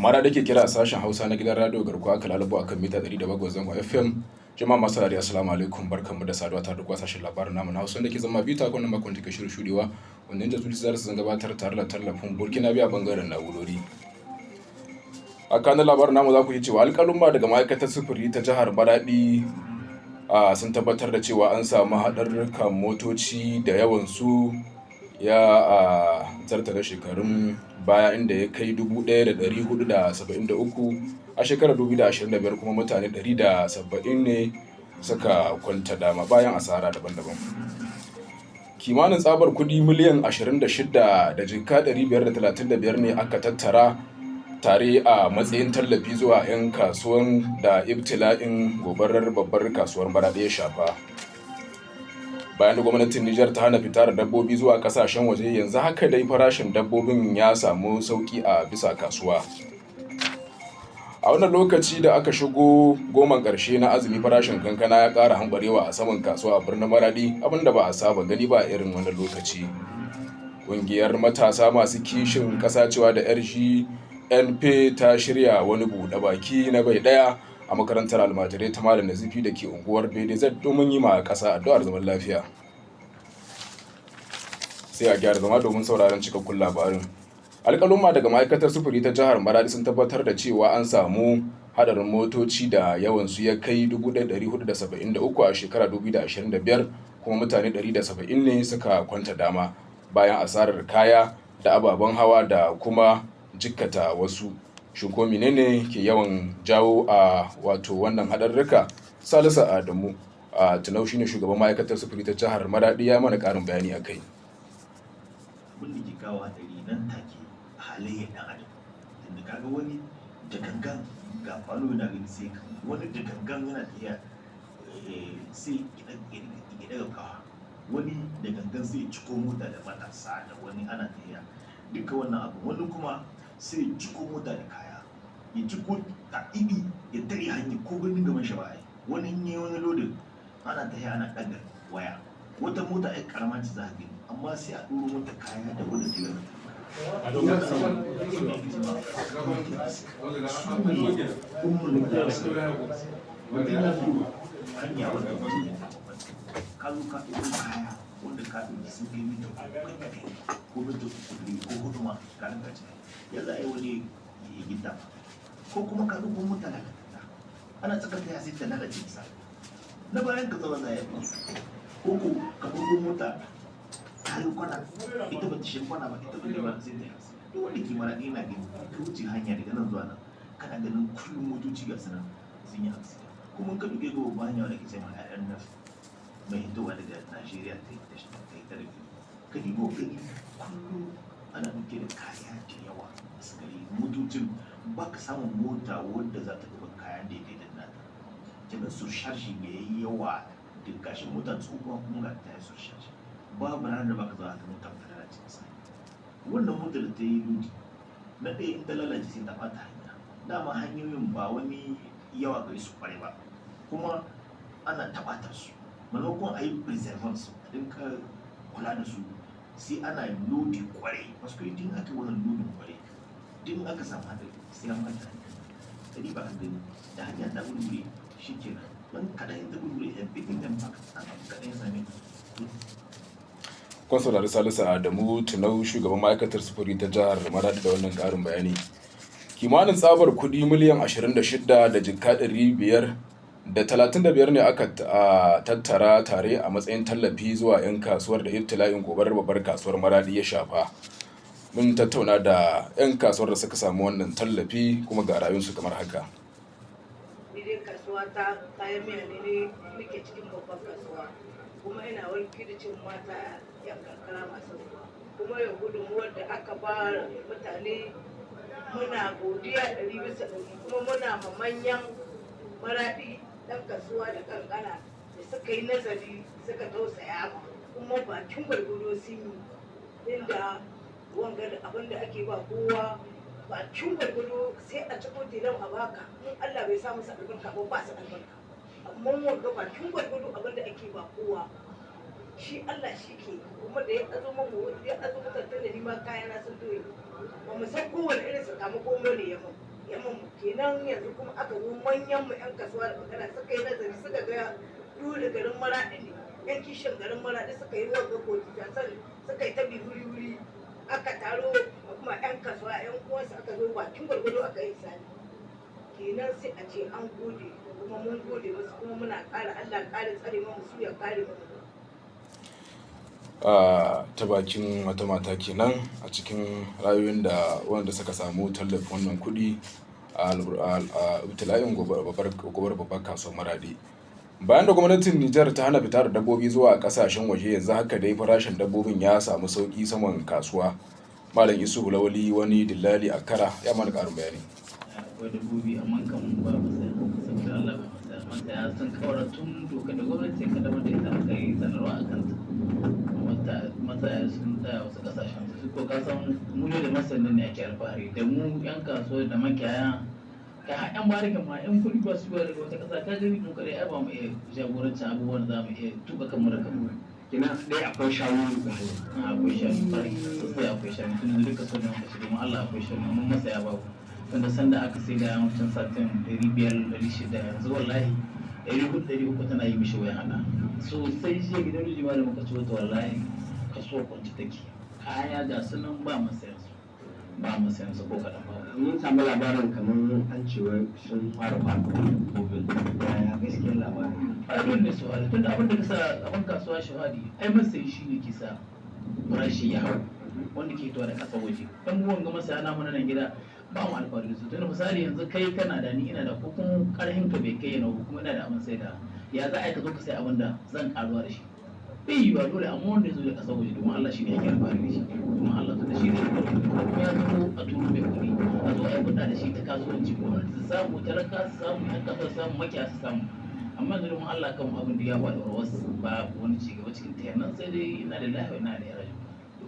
mara da ke kira a sashen Hausa na gidan radio garkuwa aka lalubo akan mita 107.5 FM. Jama'a masu saurare assalamu alaikum, barkanmu da saduwa tare da kuwa sashen labarin namu na Hausa da ke zama biyu ta kwanan makon take shudewa wanda inda su za su gabatar tare da tallafin Burkina biya bangaren na'urori. A kanan labarin namu za ku yi cewa alƙalumma daga ma'aikatar sufuri ta jihar Maradi sun tabbatar da cewa an samu haɗarurrukan motoci da yawansu ya zartara shekarun baya inda ya kai 1,473 a shekarar 2025 kuma mutane 170 ne suka kwanta dama bayan asara daban-daban. Kimanin tsabar kudi miliyan 26 da jika 535 ne aka tattara tare a matsayin tallafi zuwa 'yan kasuwan da ibtila'in gobarar babbar kasuwar Maradi ya shafa. Bayan da gwamnatin Nijar ta hana fitar dabbobi zuwa kasashen waje, yanzu haka dai farashin dabbobin ya samu sauki a bisa kasuwa. A wannan lokaci da aka shigo goman ƙarshe na azumi, farashin kankana ya ƙara hambarewa a saman kasuwa a birnin Maradi, abinda ba a saba gani ba a irin wannan lokaci. Ƙungiyar matasa masu kishin ƙasa cewa da RGNP ta shirya wani buɗe baki na bai ɗaya a makarantar almajirai ta Malam Nazifi da ke unguwar BDZ domin yi ma ƙasa addu'ar zaman lafiya. Sai a gyara zama domin sauraron cikakkun labarin. Alƙalumma daga ma'aikatar sufuri ta jihar Maradi sun tabbatar da cewa an samu hadarin motoci da yawansu ya kai 1,473 a shekarar 2025 kuma mutane 170 ne suka kwanta dama bayan asarar kaya da ababen hawa da kuma jikkata wasu. Shin ko menene ke yawan jawo wannan haɗarurruka? Salisu Adamu Tunau shine shugaban ma'aikatar sufuri ta jihar Maradi, ya mana ƙarin bayani akai. Abin da ke kawo haɗari nan take halayyar ɗan adam, tunda kaga wani da gangan ga falo yana gani sai wani da gangan yana tafiya sai ya daga kawa, wani da gangan sai ya ciko mota da matasa da wani ana tafiya duka wannan abu, wani kuma sai ya ciko mota da kaya ya ciko ta ibi ya tare hanyar ko ganin gaban shi ba ai, wani ne wani lodin ana tafiya ana ɗaga waya, wata mota ai karama ce za a gani amma sai a ɗoro mata kaya da wani tilar hanya wanda ka zo ka ɗoro kaya wanda ka ɗauki sun kai mita ko mita ko hudu ma ka rinka ce ya za a yi wani ya gida ko kuma ka ɗauko mota da ana tsakar ta sai ta lalace misali na bayan ka zama za a yi ko ka ɗauko mota ta yi kwana ita ba ta shi kwana ba ita ba ta ba sai ta yi duk wanda ke mara ɗina gani ka wuce hanya daga nan zuwa nan kana ganin kullum motoci ga sanan sun yi aksida, kuma ka duke ga babban hanya wanda ke ce ma ƴaƴan nan mai hitowa daga Najeriya ta yi tarihi ka dibo gani kullum ana duke da kaya da yawa masu gari motocin ba ka samun mota wadda za ta ɗauka kaya daidai da nata, tana surcharge mai yawa da gashin mota tsohuwa kuma ga ta yi surcharge, babu ranar da baka zuwa ta mota ta lalace misali. Wannan mota da ta yi lodi na ɗaya in ta lalace sai ta ɓata hanya, dama hanyoyin ba wani yawa gari su kware ba kuma ana taɓata su, maimakon a yi preservance a dinka kula da su sai ana lodi kware, wasu din aka wannan lodin kware din aka samu hadari sai an ɓata hanya ɗari ba ka gani da hanya ta gurgure shi kenan don kaɗan ta gurgure yan bikin impact an abu kaɗan ya same Kun saurari Salisu Adamu Tunau shugaban ma'aikatar sufuri ta jihar Maradi da wannan ƙarin bayani. Kimanin tsabar kuɗi miliyan 26 da jika 535 ne aka tattara tare a matsayin tallafi zuwa 'yan kasuwar da ibtila'in gobarar babbar kasuwar Maradi ya shafa. Mun tattauna da 'yan kasuwar da suka samu wannan tallafi kuma ga rayuwarsu kamar haka. Kasuwa ta kayan miya ne muke cikin babban kasuwa, kuma ina wanki da cin mata yan karkara masu, kuma yau gudunmuwar da aka ba mutane muna godiya 100%, kuma muna ma manyan Maradi ɗan kasuwa da kankana da suka yi nazari suka tausaya kuma bakin gwargwado sun yi, inda wanga da abin da ake ba kowa bakin gwargwado sai a ciko tilan a baka, in Allah bai sa musu albarka ba su albarka, amma wanga bakin gwargwado abin da ake ba kowa shi Allah shi ke, kuma da ya azo mu tattalin ma kayana sun doye ba mu san kowane irin sakamako ne ya mun, yamma mu kenan yanzu kuma aka zo manyan mu 'yan kasuwa da magana suka yi nazari suka ga dole garin maraɗi ne 'yan kishin garin maraɗi suka yi wanga kotizasan suka yi ta bi wuri aka taro kuma 'yan kasuwa 'yan uwansu aka zo bakin gwargwado aka yi sani kenan sai a ce an gode kuma mun gode musu kuma muna ƙara Allah ƙara tsare mu su ya ƙare mu ta bakin wata mata kenan a cikin rayuwar da wanda suka samu tallafin wannan kuɗi a ibtila'in gobar babbar kasuwar Maradi. Bayan da gwamnatin Nijar ta hana fitar da dabbobi zuwa kasashen waje, yanzu haka dai farashin dabbobin ya samu sauki saman kasuwa. Malam Isu Lawali wani dillali a Kara ya mana ƙarin bayani. Akwai dabbobi amma kan ba masaya saboda Allah ba masaya sun kawar tun doka da gwamnati kada wanda ita aka yi sanarwa a kanta. Masaya sun tsaya wasu kasashen su ko kasan mu da masanin ne ake alfahari da mu yan kasuwa da makiyaya ka yan barikan ma yan kuɗi ba su biya daga wata ƙasa ka gani mu kare ai ba mu iya jagorancin abubuwan da za mu iya tuka kanmu da kanmu. Kina dai akwai shanu ga hanya. Akwai shanu bari sosai akwai shanu tun da duka sauran kashi domin Allah akwai shanu mun masaya babu. Tunda sanda aka sai da yawancin satin 500-600 yanzu wallahi 400-300 tana yi mishi wai hana sosai jiya gidan rijima da muka ci wata wallahi kaso kwanci take kaya ga sunan ba masayan su ko kaɗan ba. Mun samu labarin kamar an ce wai sun fara faɗo dabbobin. Yaya gaskiyar labarin? Faɗin ne su hali tunda abin da ka sa abin kasuwa shahadi ai masayi shi ne ke sa farashi ya hau wanda ke fitowa da ƙasa waje dan buwan ga masaya na mana nan gida ba mu alfahari da su tunda misali yanzu kai kana da ni ina da ko kuma karhin ka bai kai yana ko kuma ina da abin sai da ya za a yi ka zo ka sai abin da zan karuwa da shi bai yiwuwa dole amma wanda ya zo da ƙasar waje domin Allah shi ne yake alfahari da shi domin Allah tunda shi ne kuma ya zo a turu mai kuɗi a zo a yi kuɗa da shi ta kasuwanci gwamnati su samu talaka su samu yan ƙasa su samu makiya su samu amma da domin Allah kan abin da ya faɗi wasu ba wani ci gaba cikin ta nan sai dai ina da lafiya ina da yara.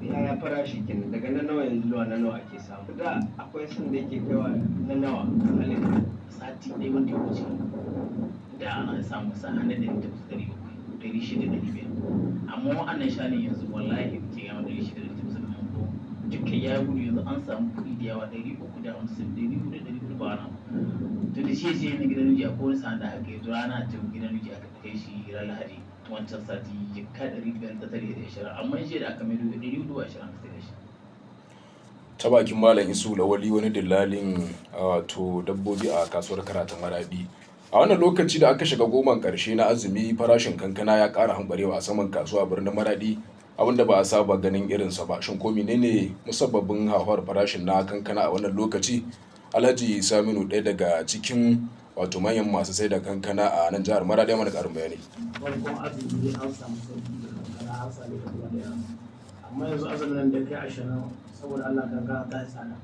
Yaya farashi kenan daga na nawa yanzu zuwa na nawa ake samu? Da akwai sun da yake kaiwa na nawa halin sati ɗaya wanda ya wuce da ana samu sa hannun 800-700-600-500 amma wa'annan shanin yanzu wallahi da ke gama 600-700 dukkan ya gudu yanzu an samu kuɗi da yawa 350-400 ba wani to da shi na gidan miji a kowane sa'an da aka yi rana ta gidan miji aka kai shi ran lahadi wancan sati jikka 520 amma shi da aka maido 420 aka sai da shi. Ta bakin Malam Isu Lawali wani dillalin wato dabbobi a kasuwar Karatun Maradi. A wannan lokaci da aka shiga goman ƙarshe na azumi, farashin kankana ya ƙara hambarewa a saman kasuwa birnin Maradi, abinda ba a saba ganin irinsa ba. Shin ko menene musabbabin hauhawar farashin na kankana a wannan lokaci? Alhaji Saminu, ɗaya daga cikin wato manyan masu sai da kankana a nan jihar Maradi, mana ƙarin bayani. Farkon azumi an samu sauki da kankana an sami da ruwa da amma yanzu azumin da kai 20 saboda Allah kankana ta yi tsada.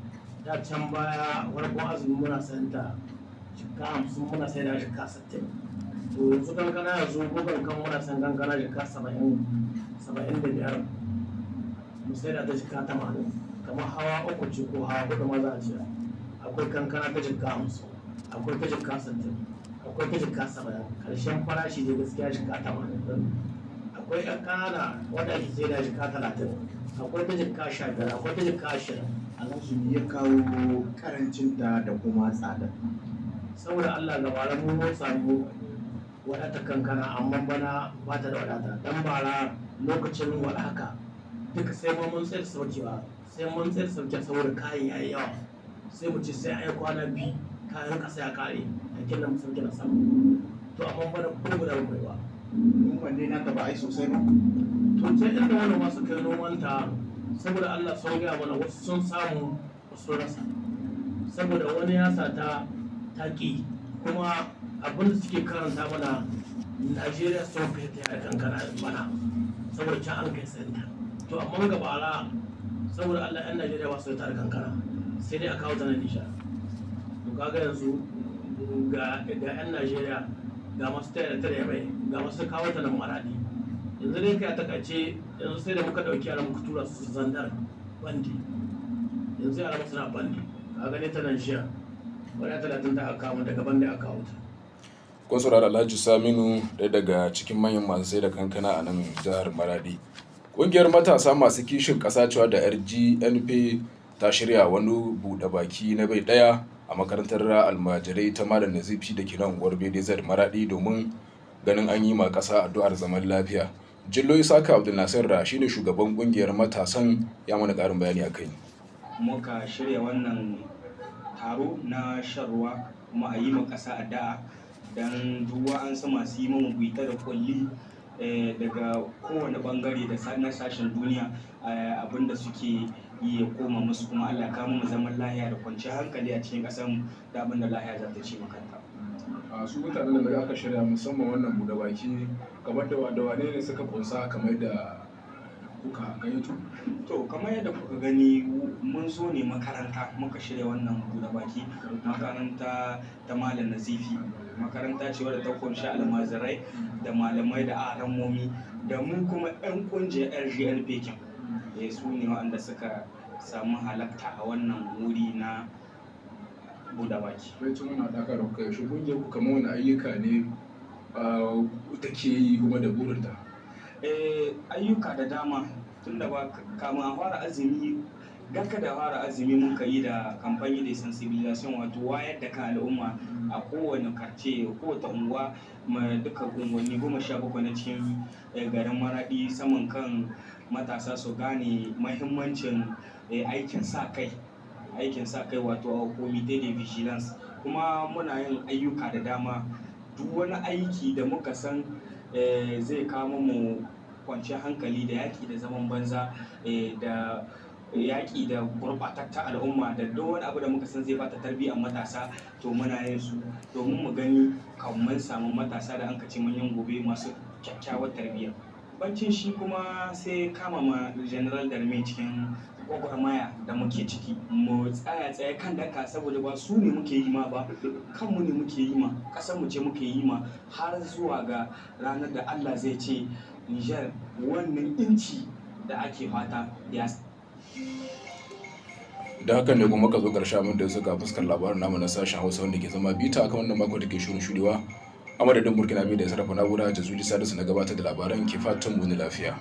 Da can baya farkon azumi muna sayan ta jikka 50 muna sai da jikka 60. To yanzu kankana yanzu gogon kan muna sayan kankana jikka 75 mu sai da ta jikka 80 kamar hawa uku ce ko hawa hudu ma za a ce. Akwai kankana ta jikka 50 akwai ta jikka 60 akwai ta jikka 70 karshen farashi ne gaskiya jikka 80. Akwai ƴan ƙanana wanda ake sai da jikka 30 akwai ta jikka 15 akwai ta jikka 20. Alhaji ya kawo karancinta da kuma tsada. Saboda Allah ga bara mun samu wadata kankana amma bana ba ta da wadata dan bara lokacin wadaka duka sai mun tsaya saukewa sai mun tsaya sauke saboda kayan yayi yawa sai mu ce sai ai kwana biyu kayan kasa ya kare yakin nan sauke na samu to amma bana ko guda bai ba Wanne na ta ba ai sosai ba. to sai inda wannan masu kai noman ta saboda Allah sun ga mana wasu sun samu wasu rasa saboda wani ya sa ta taƙi kuma abin da suke karanta mana Najeriya sun kai ta yada kankana bana saboda can an kai sayanta to amma ga bara saboda Allah yan Najeriya ba su yi tare kankana sai dai a kawo ta na Nijar to kaga yanzu ga yan Najeriya ga masu tare da mai ga masu kawo ta nan Maradi yanzu dai kai a takaice yanzu sai da muka dauki yaran muka tura su Zandar bandi yanzu yaran suna bandi kaga ne ta nan jiya wadda 30 da aka kawo daga banda aka kawo ta. Kun saurara Alhaji Saminu, ɗaya daga cikin manyan masu sai da kankana a nan jihar Maradi. Ƙungiyar matasa masu kishin ƙasa cewa da RGNP ta shirya wani buɗe baki na bai ɗaya a makarantar almajirai ta Malam Nazifi da ke nan unguwar BDZ Maradi domin ganin an yi ma ƙasa addu'ar zaman lafiya. Jillo Isaka Abdulnasir da shine shugaban ƙungiyar matasan ya mana ƙarin bayani a kai. Muka shirya wannan taro na shan ruwa kuma a yi ma ƙasa addu'a don duwa an su masu yi mamu buita da kulli daga kowane bangare da na sashen duniya abinda suke yi ya koma musu, kuma Allah kama mu zaman lahiya da kwanciyar hankali a cikin ƙasar da abinda lahiya za ta ce makanta. A su mutanen da aka shirya musamman wannan buɗe baki kamar da wane ne suka kunsa kamar da kuka gayyato? To kamar yadda kuka gani mun zo ne makaranta muka shirya wannan buɗe baki, makaranta ta Malam Nazifi, makaranta ce wadda ta kunshi almajirai da malamai da alamomi da mu kuma 'yan kungiyar RGLP kin su ne waɗanda suka samu halatta a wannan wuri na buɗe baki. Bai tun muna ɗaka da kai shi kungiyar ku kamar wani ayyuka ne take yi kuma da burinta? Ayyuka da dama tun da ba kama a fara azumi gaka da fara azumi mun ka yi da kamfani da sensibilisation, wato wayar da kan al'umma a kowane karce kowace unguwa duka unguwanni 17 na cikin garin Maradi saman kan matasa su gane mahimmancin aikin sa kai wato comité de vigilance. Kuma muna yin ayyuka da dama, duk wani aiki da muka san zai kama mu kwanciyar hankali da yaƙi da zaman banza da yaƙi da gurɓatatta al'umma da duk wani abu da muka san zai bata tarbiyyar matasa, to muna yin su domin mu gani kan mun samu matasa da an kace manyan gobe masu kyakkyawar tarbiyya. Bancin shi kuma sai kama ma General Darme cikin gwagwarmaya da muke ciki, mu tsaya tsaye kan daka saboda ba su ne muke yi ma ba, kanmu ne muke yi ma, ƙasar mu ce muke yi ma, har zuwa ga ranar da Allah zai ce Niger wannan inci da ake fata ya. Da hakan ne kuma ka zo ƙarshen abin da suka fuskar labarin namu na sashen Hausa wanda ke zama bita akan wannan mako da ke shirin shudewa a madadin Burkina Faso da ya sarrafa na'ura Jazuli Salisu na gabatar da labaran ke fatan mu ni lafiya.